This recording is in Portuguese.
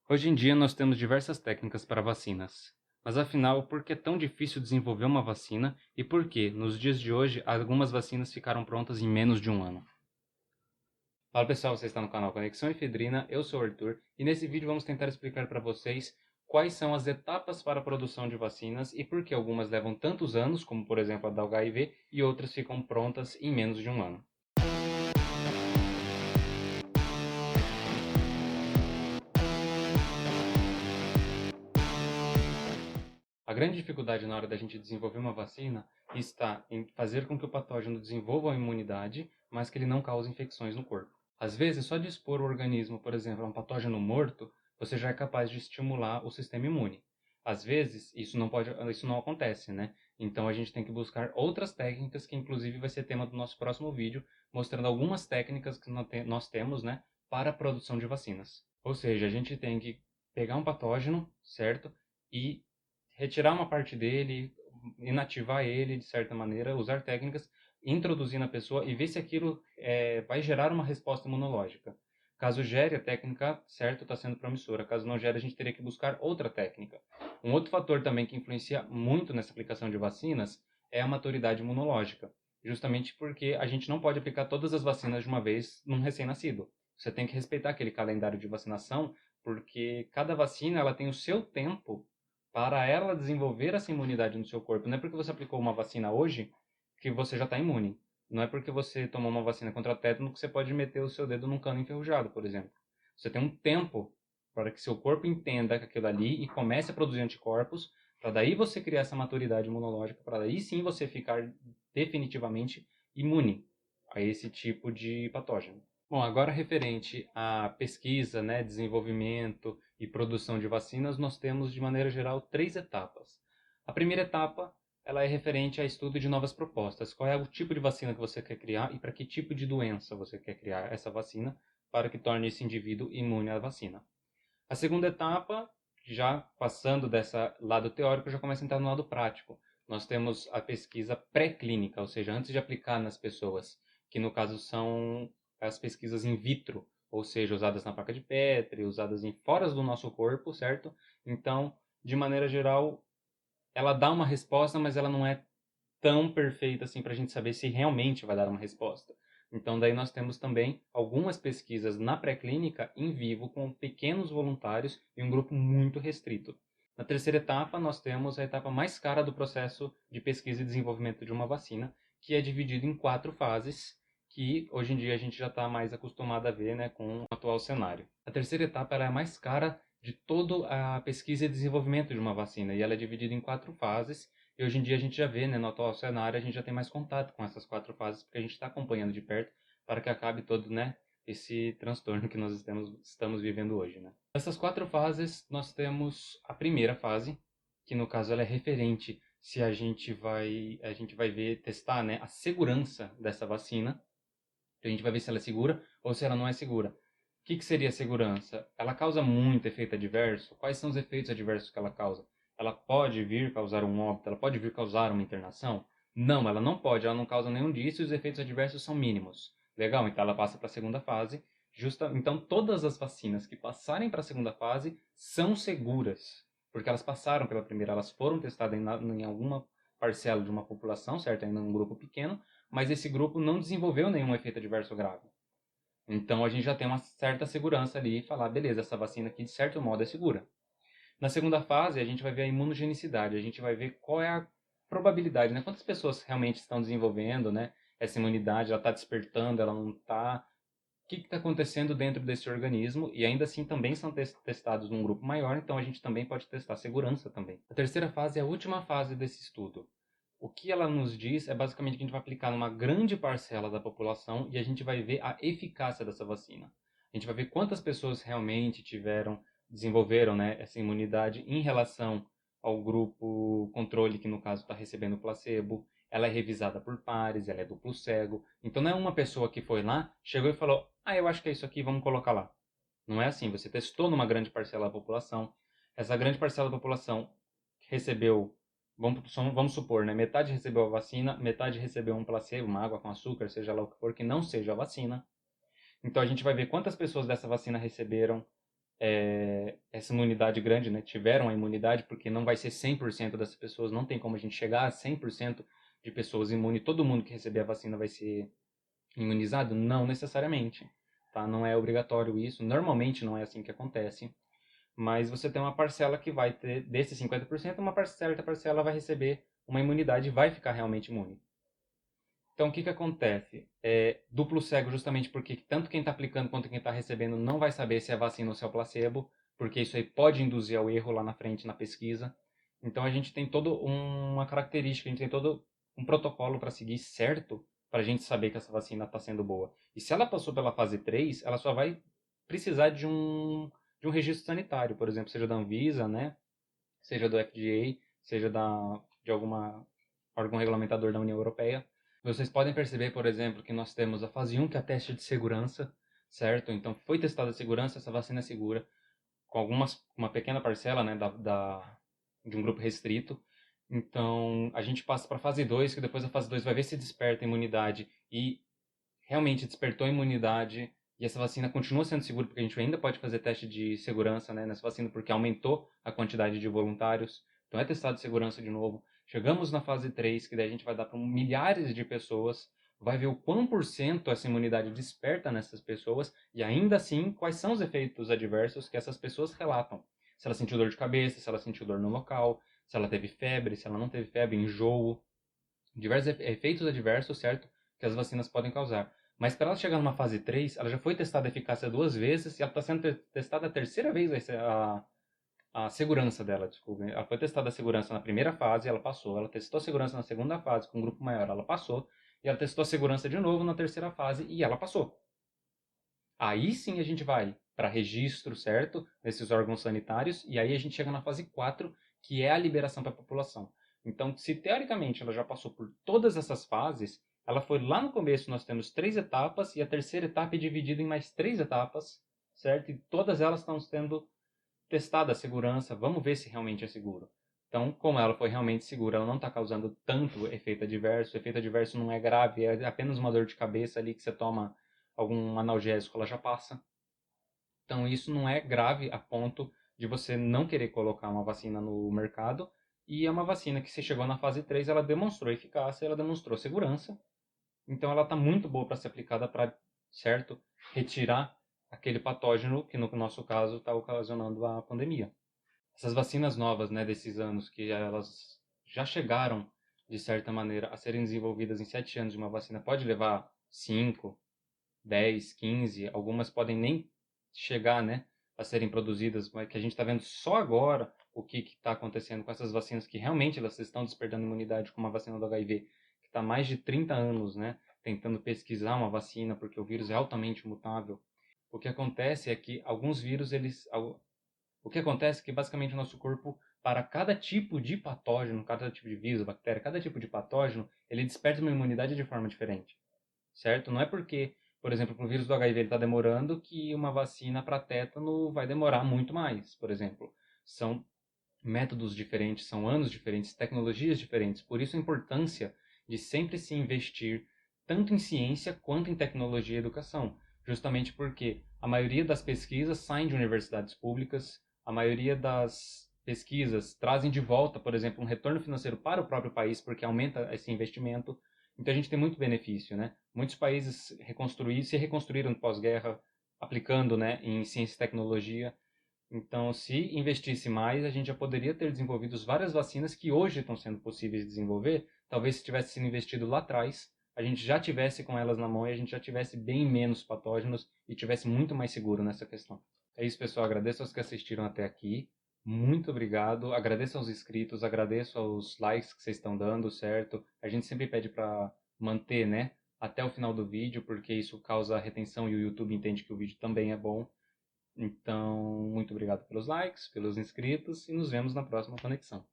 Hoje em dia nós temos diversas técnicas para vacinas. Mas afinal, por que é tão difícil desenvolver uma vacina e por que, nos dias de hoje, algumas vacinas ficaram prontas em menos de um ano? Fala pessoal, você está no canal Conexão Efedrina, eu sou o Arthur e nesse vídeo vamos tentar explicar para vocês quais são as etapas para a produção de vacinas e por que algumas levam tantos anos, como por exemplo a da HIV, e outras ficam prontas em menos de um ano. A grande dificuldade na hora da gente desenvolver uma vacina está em fazer com que o patógeno desenvolva a imunidade, mas que ele não cause infecções no corpo. Às vezes, só de expor o organismo, por exemplo, a um patógeno morto, você já é capaz de estimular o sistema imune. Às vezes, isso não acontece, né? Então a gente tem que buscar outras técnicas, que inclusive vai ser tema do nosso próximo vídeo, mostrando algumas técnicas que nós temos, né, para a produção de vacinas. Ou seja, a gente tem que pegar um patógeno, certo? E retirar uma parte dele, inativar ele de certa maneira, usar técnicas, introduzir na pessoa e ver se aquilo vai gerar uma resposta imunológica. Caso gere, a técnica certa está sendo promissora. Caso não gere, a gente teria que buscar outra técnica. Um outro fator também que influencia muito nessa aplicação de vacinas é a maturidade imunológica. Justamente porque a gente não pode aplicar todas as vacinas de uma vez num recém-nascido. Você tem que respeitar aquele calendário de vacinação, porque cada vacina ela tem o seu tempo para ela desenvolver essa imunidade no seu corpo. Não é porque você aplicou uma vacina hoje que você já está imune. Não é porque você tomou uma vacina contra tétano que você pode meter o seu dedo num cano enferrujado, por exemplo. Você tem um tempo para que seu corpo entenda aquilo ali e comece a produzir anticorpos, para daí você criar essa maturidade imunológica, para daí sim você ficar definitivamente imune a esse tipo de patógeno. Bom, agora referente à pesquisa, né, desenvolvimento e produção de vacinas, nós temos de maneira geral três etapas. A primeira etapa, ela é referente a estudo de novas propostas. Qual é o tipo de vacina que você quer criar e para que tipo de doença você quer criar essa vacina para que torne esse indivíduo imune à vacina. A segunda etapa, já passando dessa lado teórico, já começa a entrar no lado prático. Nós temos a pesquisa pré-clínica, ou seja, antes de aplicar nas pessoas, que no caso são as pesquisas in vitro, ou seja, usadas na placa de Petri, usadas em foras do nosso corpo, certo? Então, de maneira geral, ela dá uma resposta, mas ela não é tão perfeita assim para a gente saber se realmente vai dar uma resposta. Então, daí nós temos também algumas pesquisas na pré-clínica em vivo com pequenos voluntários e um grupo muito restrito. Na terceira etapa, nós temos a etapa mais cara do processo de pesquisa e desenvolvimento de uma vacina, que é dividido em 4 fases, que hoje em dia a gente já está mais acostumado a ver, né, com o atual cenário. A terceira etapa ela é a mais cara de toda a pesquisa e desenvolvimento de uma vacina, e ela é dividida em 4 fases, e hoje em dia a gente já vê, né, no atual cenário, a gente já tem mais contato com essas 4 fases, porque a gente está acompanhando de perto para que acabe todo, né, esse transtorno que nós estamos vivendo hoje, né. Dessas 4 fases, nós temos a primeira fase, que no caso ela é referente se a gente vai ver, testar, né, a segurança dessa vacina. Então a gente vai ver se ela é segura ou se ela não é segura. O que seria a segurança? Ela causa muito efeito adverso? Quais são os efeitos adversos que ela causa? Ela pode vir causar um óbito? Ela pode vir causar uma internação? Não, ela não pode, ela não causa nenhum disso e os efeitos adversos são mínimos. Legal, então ela passa para a segunda fase. Então todas as vacinas que passarem para a segunda fase são seguras, porque elas passaram pela primeira, elas foram testadas em alguma parcela de uma população, certo? Ainda um grupo pequeno, mas esse grupo não desenvolveu nenhum efeito adverso grave. Então a gente já tem uma certa segurança ali e falar, beleza, essa vacina aqui de certo modo é segura. Na segunda fase, a gente vai ver a imunogenicidade, a gente vai ver qual é a probabilidade, né? Quantas pessoas realmente estão desenvolvendo, né? Essa imunidade, ela está despertando, ela não está. O que está acontecendo dentro desse organismo? E ainda assim também são testados num grupo maior, então a gente também pode testar a segurança também. A terceira fase é a última fase desse estudo. O que ela nos diz é basicamente que a gente vai aplicar numa grande parcela da população e a gente vai ver a eficácia dessa vacina. A gente vai ver quantas pessoas realmente desenvolveram, né, essa imunidade em relação ao grupo controle, que no caso está recebendo placebo. Ela é revisada por pares, ela é duplo cego. Então não é uma pessoa que foi lá, chegou e falou, eu acho que é isso aqui, vamos colocar lá. Não é assim, você testou numa grande parcela da população. Essa grande parcela da população recebeu, vamos supor, né, metade recebeu a vacina, metade recebeu um placebo, uma água com açúcar, seja lá o que for, que não seja a vacina. Então a gente vai ver quantas pessoas dessa vacina receberam, essa imunidade grande, né, tiveram a imunidade, porque não vai ser 100% das pessoas, não tem como a gente chegar a 100% de pessoas imunes, todo mundo que receber a vacina vai ser imunizado? Não necessariamente, tá? Não é obrigatório isso, normalmente não é assim que acontece, mas você tem uma parcela que vai ter, desses 50%, certa parcela vai receber uma imunidade e vai ficar realmente imune. Então, o que que acontece? Duplo cego justamente porque tanto quem está aplicando quanto quem está recebendo não vai saber se é vacina ou se é o placebo, porque isso aí pode induzir ao erro lá na frente na pesquisa. Então, a gente tem toda uma característica, a gente tem todo um protocolo para seguir certo para a gente saber que essa vacina está sendo boa. E se ela passou pela fase 3, ela só vai precisar de um registro sanitário, por exemplo, seja da Anvisa, né? Seja do FDA, seja de alguma órgão regulamentador da União Europeia. Vocês podem perceber, por exemplo, que nós temos a fase 1, que é a teste de segurança, certo? Então, foi testada a segurança, essa vacina é segura, com uma pequena parcela, né, de um grupo restrito. Então, a gente passa para a fase 2, que depois a fase 2 vai ver se desperta a imunidade e realmente despertou a imunidade e essa vacina continua sendo segura, porque a gente ainda pode fazer teste de segurança, né, nessa vacina, porque aumentou a quantidade de voluntários. Então é testado de segurança de novo. Chegamos na fase 3, que daí a gente vai dar para milhares de pessoas, vai ver o quão por cento essa imunidade desperta nessas pessoas e ainda assim quais são os efeitos adversos que essas pessoas relatam. Se ela sentiu dor de cabeça, se ela sentiu dor no local, se ela teve febre, se ela não teve febre, enjoo, diversos efeitos adversos, certo? Que as vacinas podem causar. Mas para ela chegar numa fase 3, ela já foi testada a eficácia 2 vezes e ela está sendo testada a terceira vez a segurança dela, desculpa. Ela foi testada a segurança na primeira fase, ela passou. Ela testou a segurança na segunda fase com um grupo maior, ela passou. E ela testou a segurança de novo na terceira fase e ela passou. Aí sim a gente vai para registro, certo? Nesses órgãos sanitários. E aí a gente chega na fase 4, que é a liberação para a população. Então, se teoricamente ela já passou por todas essas fases, ela foi lá no começo, nós temos 3 etapas, e a terceira etapa é dividida em mais 3 etapas, certo? E todas elas estão sendo testada a segurança, vamos ver se realmente é seguro. Então, como ela foi realmente segura, ela não está causando tanto efeito adverso. O efeito adverso não é grave, é apenas uma dor de cabeça ali que você toma algum analgésico, ela já passa. Então, isso não é grave a ponto de você não querer colocar uma vacina no mercado. E é uma vacina que, se chegou na fase 3, ela demonstrou eficácia, ela demonstrou segurança. Então, ela está muito boa para ser aplicada para, certo, retirar aquele patógeno que, no nosso caso, está ocasionando a pandemia. Essas vacinas novas, né, desses anos, que elas já chegaram, de certa maneira, a serem desenvolvidas em 7 anos de uma vacina, pode levar 5, 10, 15, algumas podem nem chegar, né, a serem produzidas, mas que a gente está vendo só agora o que está acontecendo com essas vacinas, que realmente elas estão despertando imunidade, como a vacina do HIV, que está há mais de 30 anos, né, tentando pesquisar uma vacina, porque o vírus é altamente mutável. O que acontece é que alguns vírus, o que acontece é que basicamente o nosso corpo, para cada tipo de patógeno, cada tipo de vírus, bactéria, cada tipo de patógeno, ele desperta uma imunidade de forma diferente, certo? Não é porque, por exemplo, para o vírus do HIV ele está demorando que uma vacina para tétano vai demorar muito mais, por exemplo. São métodos diferentes, são anos diferentes, tecnologias diferentes. Por isso a importância de sempre se investir tanto em ciência quanto em tecnologia e educação. Justamente porque a maioria das pesquisas saem de universidades públicas, a maioria das pesquisas trazem de volta, por exemplo, um retorno financeiro para o próprio país, porque aumenta esse investimento. Então a gente tem muito benefício, né? Muitos países se reconstruíram pós-guerra, aplicando, né, em ciência e tecnologia. Então, se investisse mais, a gente já poderia ter desenvolvido várias vacinas que hoje estão sendo possíveis de desenvolver. Talvez se tivesse sido investido lá atrás, a gente já tivesse com elas na mão e a gente já tivesse bem menos patógenos e tivesse muito mais seguro nessa questão. É isso, pessoal. Agradeço aos que assistiram até aqui. Muito obrigado. Agradeço aos inscritos, agradeço aos likes que vocês estão dando, certo? A gente sempre pede para manter, né, até o final do vídeo, porque isso causa retenção e o YouTube entende que o vídeo também é bom. Então, muito obrigado pelos likes, pelos inscritos e nos vemos na próxima conexão.